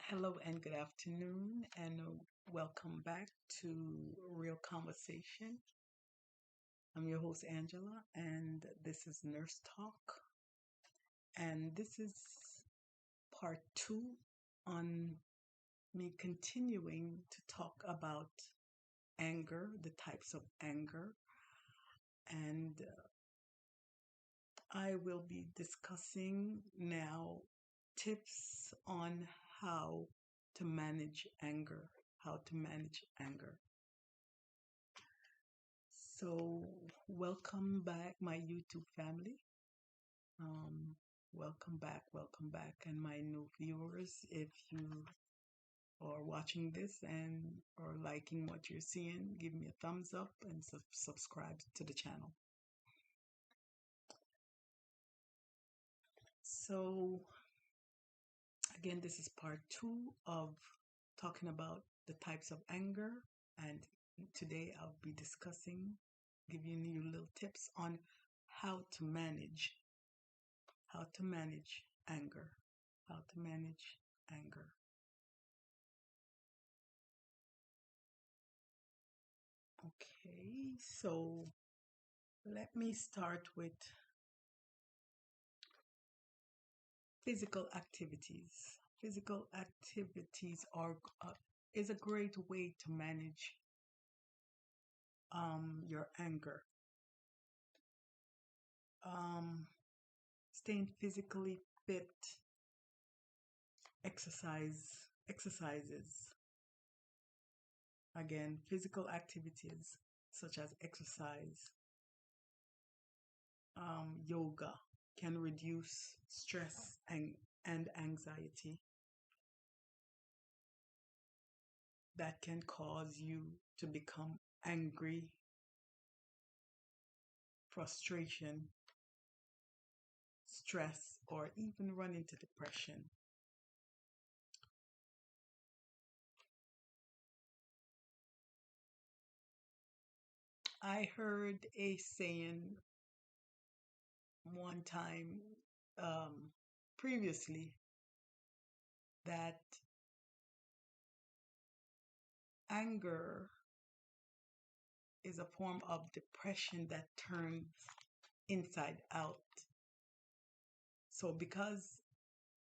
Hello and good afternoon, and welcome back to Real Conversation. I'm your host, Angela, and this is Nurse Talk. And this is part two on me continuing to talk about anger, the types of anger. And I will be discussing now tips on how to manage anger, how to manage anger. So, welcome back, my YouTube family. Um, welcome back, and my new viewers. If you are watching this and are liking what you're seeing, give me a thumbs up and subscribe to the channel. So, again, this is part two of talking about the types of anger, and today I'll be discussing, giving you little tips on how to manage anger, how to manage anger. Okay, so let me start with physical activities. Physical activities is a great way to manage your anger. Staying physically fit, exercises. Again, physical activities such as exercise, yoga can reduce stress and anxiety that can cause you to become angry, frustration, stress, or even run into depression. I heard a saying one time previously that anger is a form of depression that turns inside out. So, because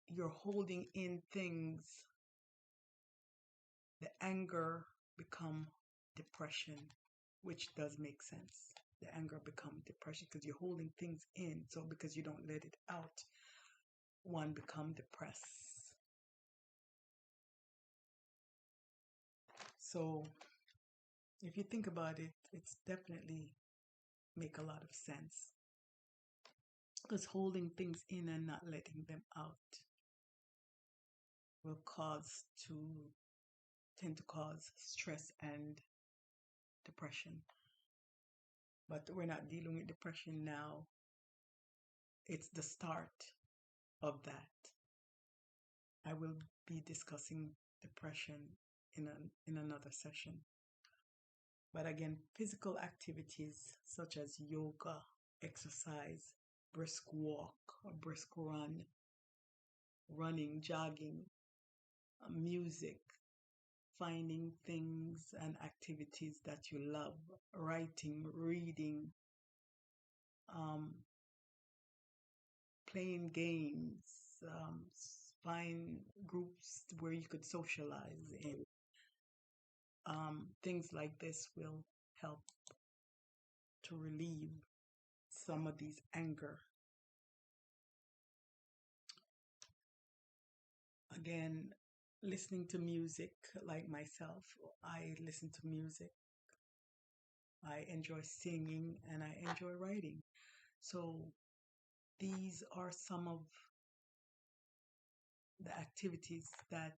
you're holding in things, the anger become depression, which does make sense. The anger become depression because you're holding things in. So because you don't let it out, one become depressed. So if you think about it, it's definitely make a lot of sense. Because holding things in and not letting them out will tend to cause stress and depression. But we're not dealing with depression now. It's the start of that. I will be discussing depression in another session. But again, physical activities such as yoga, exercise, brisk walk or brisk run, running, jogging, music, finding things and activities that you love, writing, reading, playing games, find groups where you could socialize in. Things like this will help to relieve some of these anger. Again, listening to music, like myself, I listen to music. I enjoy singing and I enjoy writing. So these are some of the activities that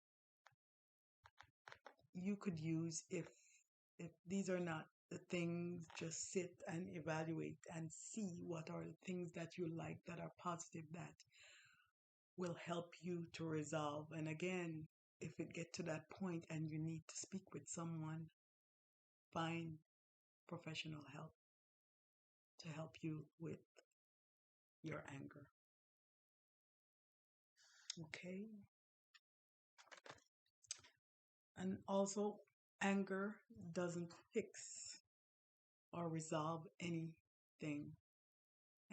you could use. If these are not the things, just sit and evaluate and see what are the things that you like that are positive that will help you to resolve. And again, if it get to that point and you need to speak with someone, find professional help to help you with your anger. Okay. And also, anger doesn't fix or resolve anything.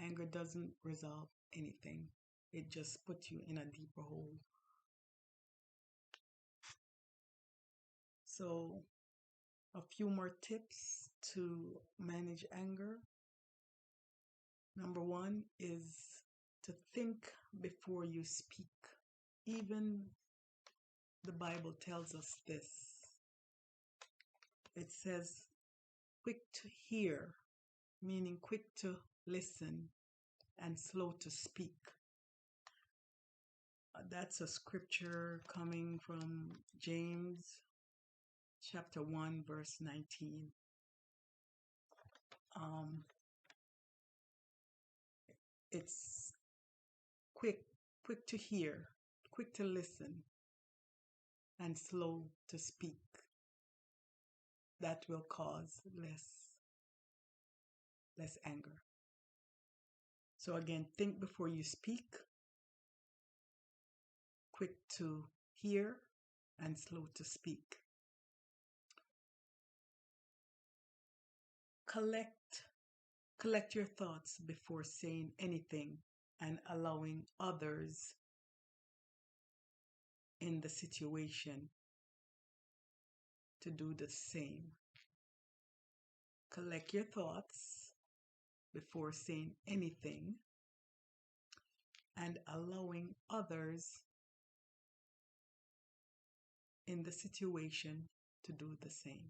Anger doesn't resolve anything. It just puts you in a deeper hole. So, a few more tips to manage anger. Number one is to think before you speak. Even the Bible tells us this. It says, quick to hear, meaning quick to listen, and slow to speak. That's a scripture coming from James chapter 1, verse 19. It's quick to hear, quick to listen, and slow to speak. That will cause less anger. So again, think before you speak, quick to hear, and slow to speak. Collect your thoughts before saying anything and allowing others in the situation to do the same. Collect your thoughts before saying anything and allowing others in the situation to do the same.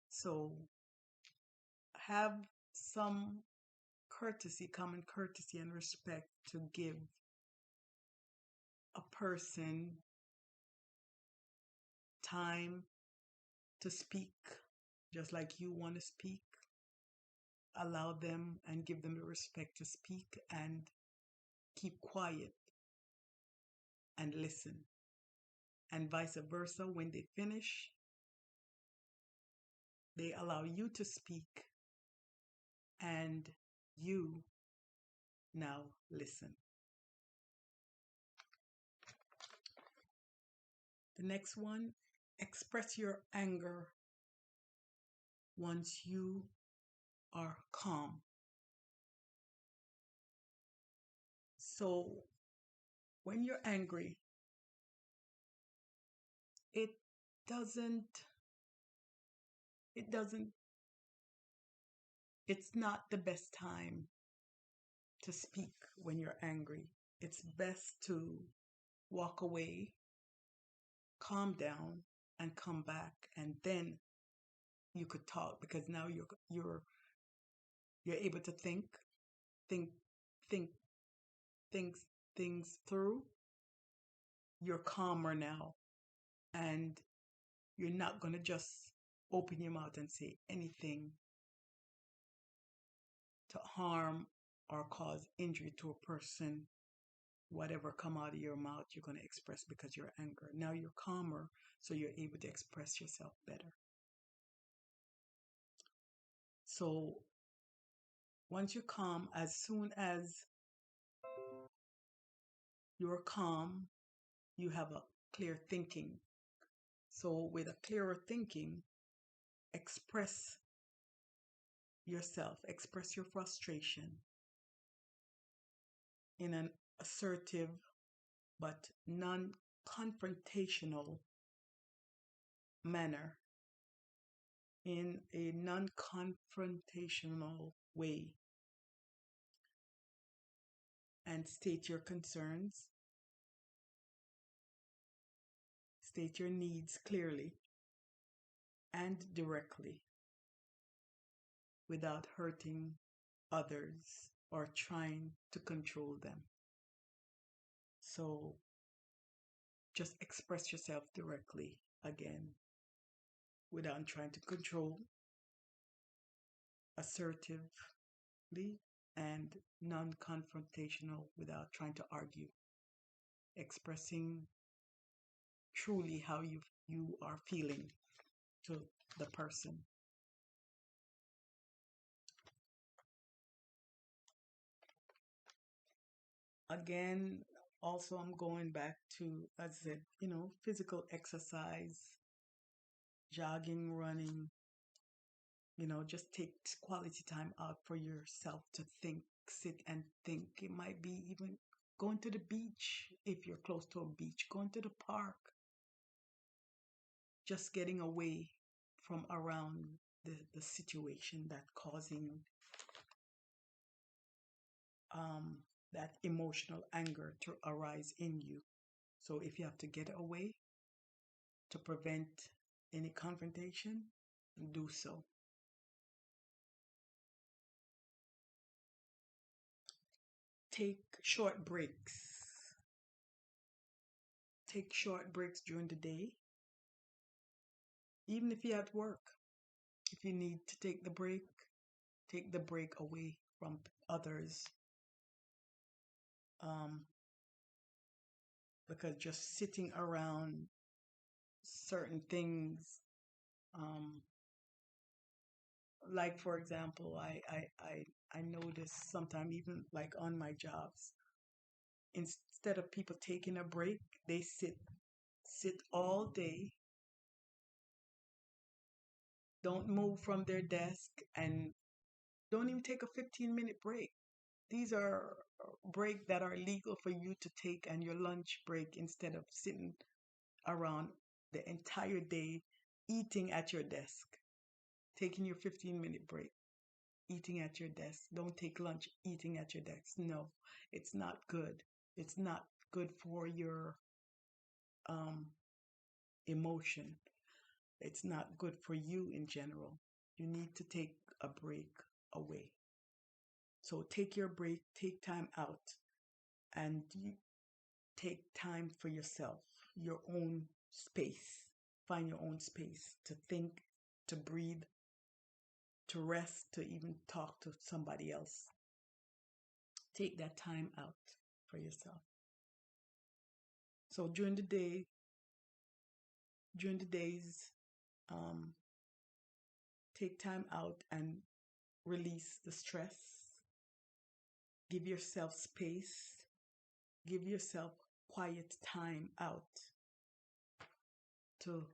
So have some common courtesy and respect to give a person time to speak just like you want to speak. Allow them and give them the respect to speak and keep quiet and listen. And vice versa, when they finish, they allow you to speak and you now listen. The next one, express your anger once you are calm. So when you're angry, it doesn't, it's not the best time to speak when you're angry. It's best to walk away, calm down, and come back, and then you could talk because now you're able to think think things through. You're calmer now, and you're not going to just open your mouth and say anything to harm or cause injury to a person. Whatever come out of your mouth, you're going to express because you're angry. Now you're calmer, so you're able to express yourself better. So once you're calm, as soon as you're calm, you have a clear thinking. So with a clearer thinking, express yourself, express your frustration in an assertive but non-confrontational manner, in a non-confrontational way, and state your concerns, state your needs clearly and directly without hurting others or trying to control them. So just express yourself directly again without trying to control, assertively and non-confrontational without trying to argue, expressing truly how you are feeling to the person. Again, also I'm going back to, as I said, physical exercise jogging, running, just take quality time out for yourself to think, sit and think. It might be even going to the beach if you're close to a beach, going to the park, just getting away from around the situation that causing um, that emotional anger to arise in you. So if you have to get away to prevent any confrontation, do so. Take short breaks. Take short breaks during the day, even if you're at work. If you need to take the break away from others. Um, because just sitting around certain things, um, like for example, I notice sometimes even like on my jobs, instead of people taking a break, they sit all day, don't move from their desk, and don't even take a 15-minute break. These are breaks that are legal for you to take, and your lunch break, instead of sitting around the entire day eating at your desk, taking your 15-minute break, eating at your desk. Don't take lunch eating at your desk. No, it's not good. It's not good for your um, emotion. It's not good for you in general. You need to take a break away. So take your break, take time out, and you take time for yourself, your own space. Find your own space to think, to breathe, to rest, to even talk to somebody else. Take that time out for yourself. So during the days, um, take time out and release the stress. Give yourself space. Give yourself quiet time out to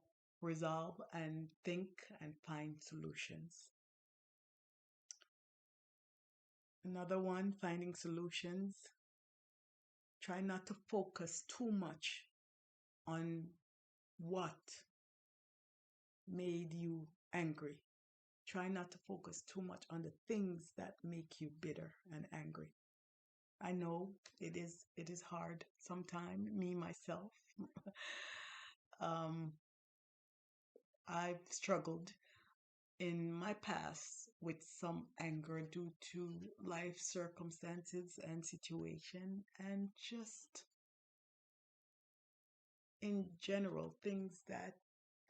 resolve and think and find solutions. Another one, finding solutions. Try not to focus too much on what made you angry. Try not to focus too much on the things that make you bitter and angry. I know it is hard sometimes, me myself. um, I've struggled in my past with some anger due to life circumstances and situation, and just in general things that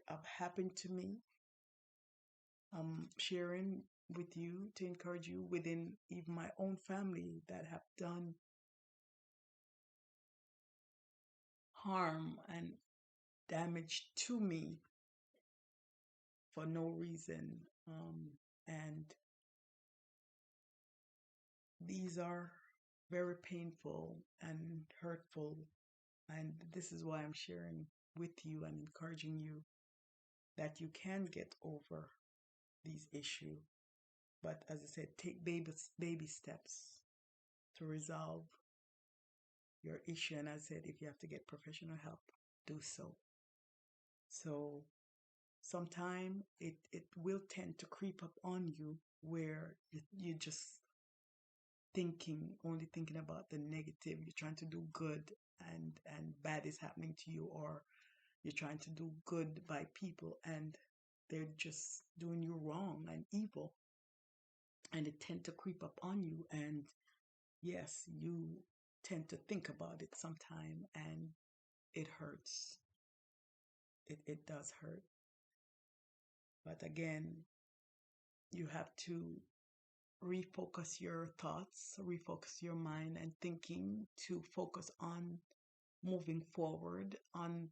have happened to me. Sharing with you to encourage you within even my own family that have done harm and damage to me for no reason. And these are very painful and hurtful. And this is why I'm sharing with you and encouraging you that you can get over these issues. But as I said, take baby steps to resolve your issue. And as I said, if you have to get professional help, do so. So sometime it will tend to creep up on you where you just only thinking about the negative. You're trying to do good, and bad is happening to you, or you're trying to do good by people and they're just doing you wrong and evil, and it tend to creep up on you. And yes, you tend to think about it sometime, and it hurts. It does hurt. But again, you have to refocus your thoughts, refocus your mind and thinking to focus on moving forward, on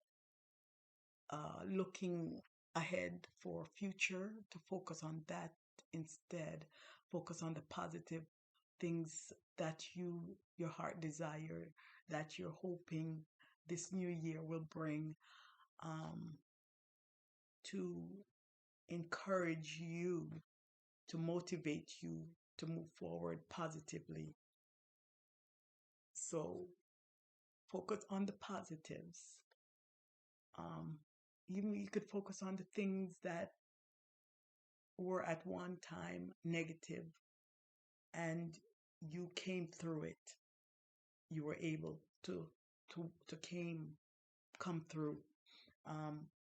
looking ahead for future, to focus on that instead. Focus on the positive things that your heart desire, that you're hoping this new year will bring. Um, to encourage you, to motivate you to move forward positively. So focus on the positives. Um, Even you could focus on the things that were at one time negative and you came through it. You were able to come through,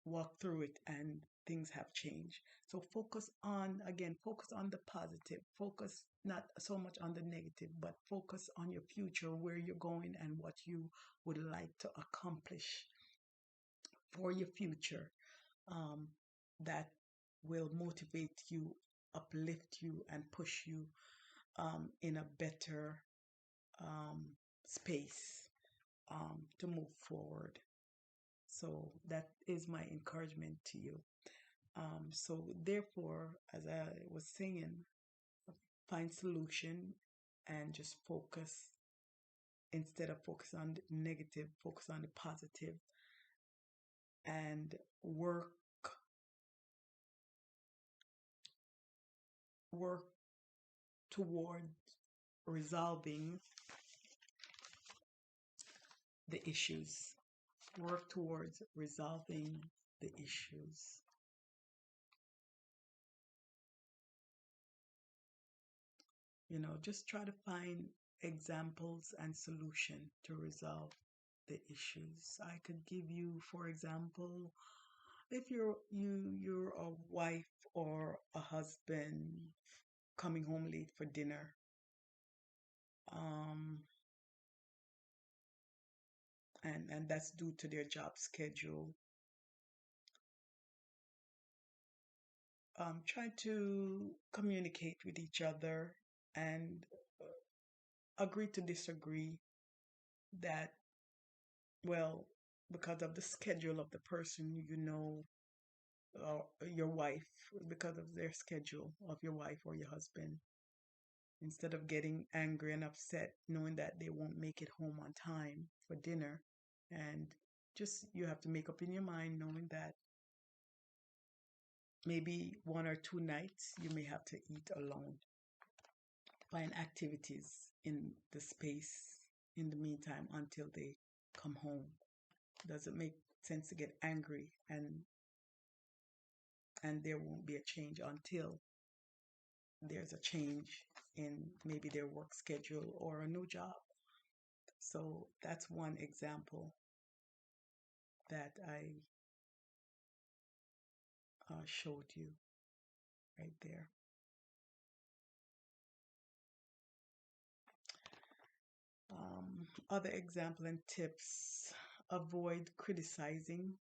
walk through it, and things have changed. So focus on the positive. Focus not so much on the negative, but focus on your future, where you're going, and what you would like to accomplish for your future. Um, that will motivate you, uplift you, and push you in a better um, space to move forward. So that is my encouragement to you. So therefore, as I was saying, find solution and just focus. Instead of focus on the negative, focus on the positive, and work toward resolving the issues. Work towards resolving the issues. Just try to find examples and solution to resolve the issues. I could give you, for example, if you're a wife or a husband coming home late for dinner, um, and that's due to their job schedule. Try to communicate with each other and agree to disagree that, well, because of the schedule of the person, your wife, because of their schedule of your wife or your husband, instead of getting angry and upset knowing that they won't make it home on time for dinner, and just you have to make up in your mind knowing that maybe 1 or 2 nights you may have to eat alone. Find activities in the space in the meantime until they come home. Doesn't make sense to get angry and there won't be a change until there's a change in maybe their work schedule or a new job. So that's one example that I showed you right there. Other example and tips: avoid criticizing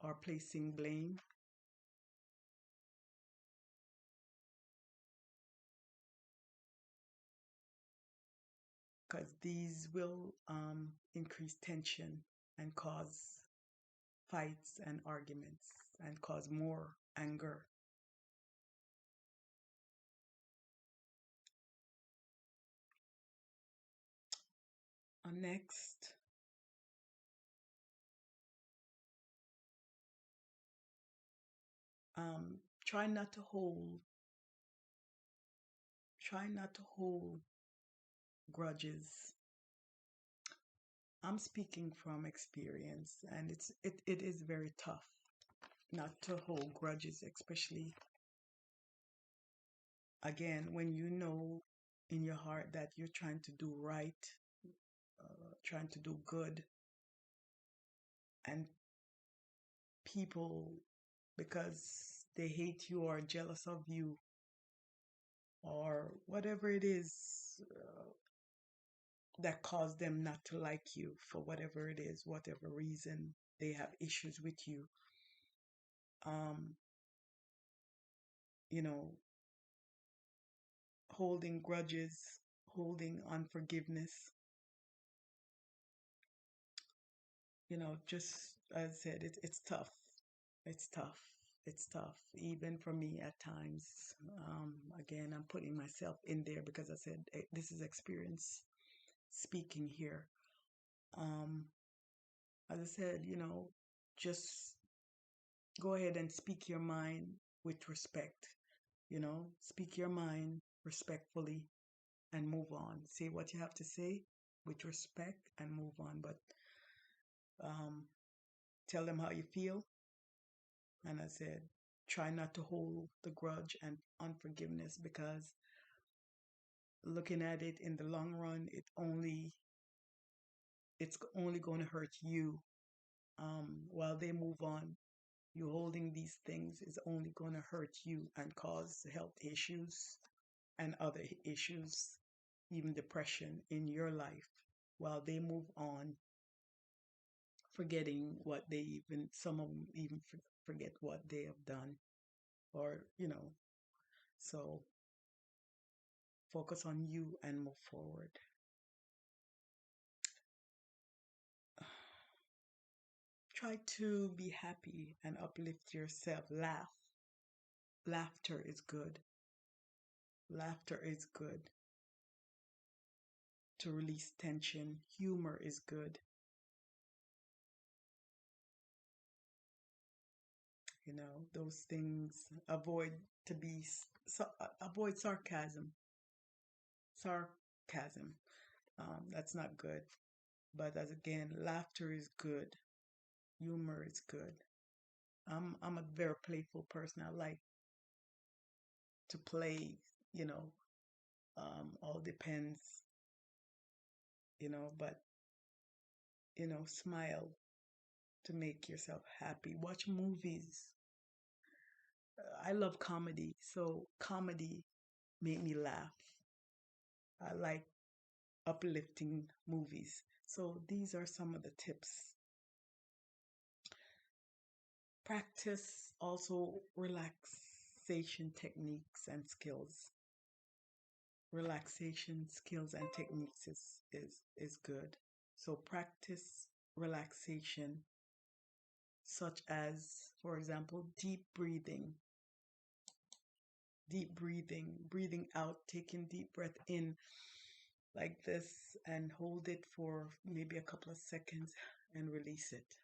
or placing blame. Because these will increase tension and cause fights and arguments and cause more anger. Next, um, try not to hold grudges. I'm speaking from experience, and it is very tough not to hold grudges, especially again when you know in your heart that you're trying to do right, trying to do good, and people, because they hate you or jealous of you or whatever it is, that caused them not to like you for whatever it is, whatever reason they have issues with you. Um, you know, Holding grudges, holding unforgiveness, just as I said, it's tough. It's tough. It's tough, even for me at times. Again, I'm putting myself in there because I said this is experience speaking here. Um, as I said, just go ahead and speak your mind with respect. Speak your mind respectfully and move on. Say what you have to say with respect and move on. But um, tell them how you feel. And I said, try not to hold the grudge and unforgiveness, because looking at it in the long run, it's only going to hurt you. While they move on, you holding these things is only going to hurt you and cause health issues and other issues, even depression in your life. While they move on, forgetting what some of them even forget what they have done, or, so focus on you and move forward. Try to be happy and uplift yourself. Laugh. Laughter is good. Laughter is good to release tension. Humor is good. Those things. Avoid sarcasm. Sarcasm. That's not good. But as again, laughter is good. Humor is good. I'm a very playful person. I like to play, you know. All depends, but smile to make yourself happy. Watch movies. I love comedy, so comedy made me laugh. I like uplifting movies. So these are some of the tips. Practice also relaxation techniques and skills. Relaxation skills and techniques is good. So practice relaxation, such as, for example, breathing out, taking deep breath in like this and hold it for maybe a couple of seconds and release it.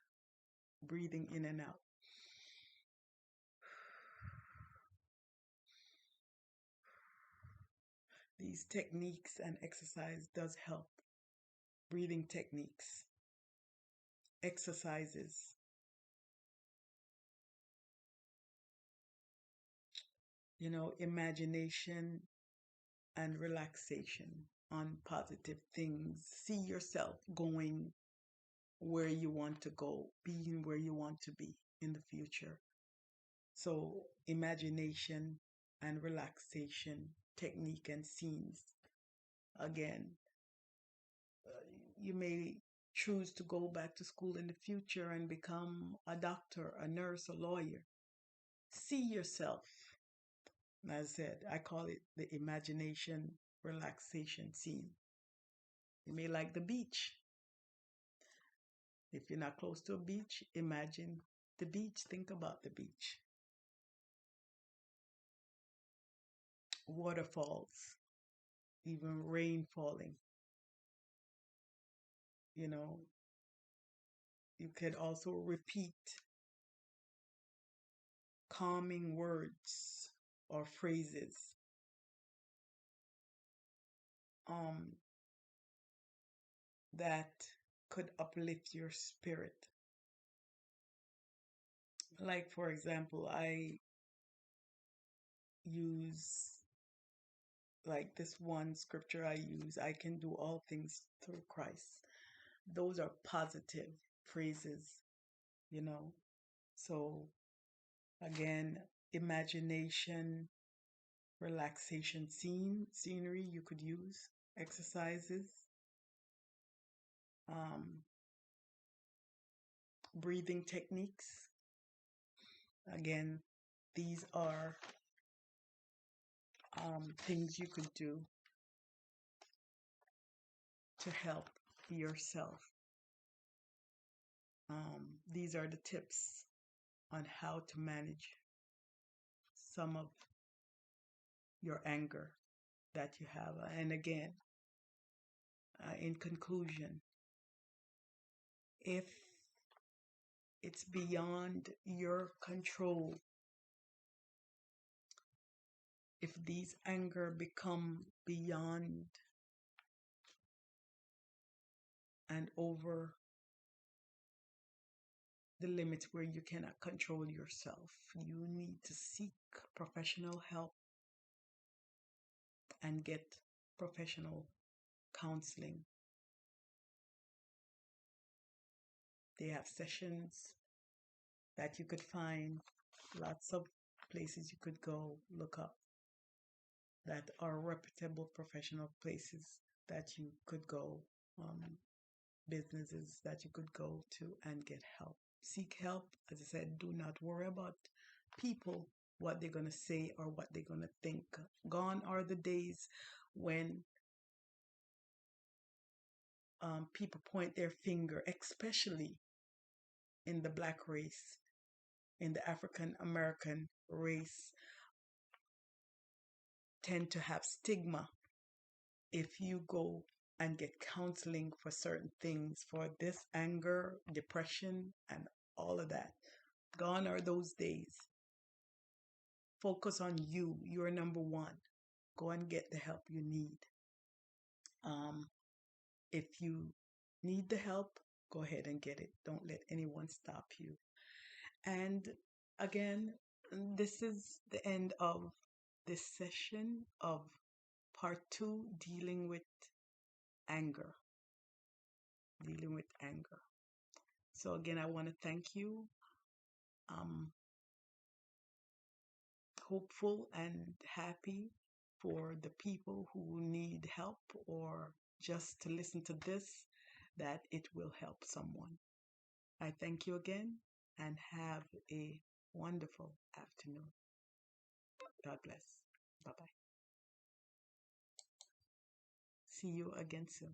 Breathing in and out. These techniques and exercise does help. Breathing techniques, exercises. Imagination and relaxation on positive things. See yourself going where you want to go, being where you want to be in the future. So, imagination and relaxation technique and scenes. Again, you may choose to go back to school in the future and become a doctor, a nurse, a lawyer. See yourself. As I said, I call it the imagination relaxation scene. You may like the beach. If you're not close to a beach, imagine the beach. Think about the beach. Waterfalls, even rain falling. You could also repeat calming words or phrases that could uplift your spirit. Like, for example, I use, like, this one scripture I use, I can do all things through Christ. Those are positive phrases, So, again, imagination, relaxation scenery you could use, exercises, breathing techniques. Again, these are things you could do to help yourself. These are the tips on how to manage some of your anger that you have. And again, in conclusion, if It's beyond your control. If these anger become beyond and over the limits where you cannot control yourself, you need to seek professional help and get professional counseling. They have sessions that you could find, lots of places you could go look up that are reputable professional places that you could go, businesses that you could go to and get help. Seek help. As I said, do not worry about people, what they're going to say or what they're going to think. Gone are the days when people point their finger, especially in the Black race, in the African American race, tend to have stigma if you go and get counseling for certain things, for this anger, depression, and all of that. Gone are those days. Focus on you. You're number one. Go and get the help you need. Um, if you need the help, go ahead and get it. Don't let anyone stop you. And again, this is the end of this session of part 2, dealing with anger. Dealing with anger. So again, I want to thank you. I'm hopeful and happy for the people who need help or just to listen to this, that it will help someone. I thank you again and have a wonderful afternoon. God bless. Bye bye. See you again soon.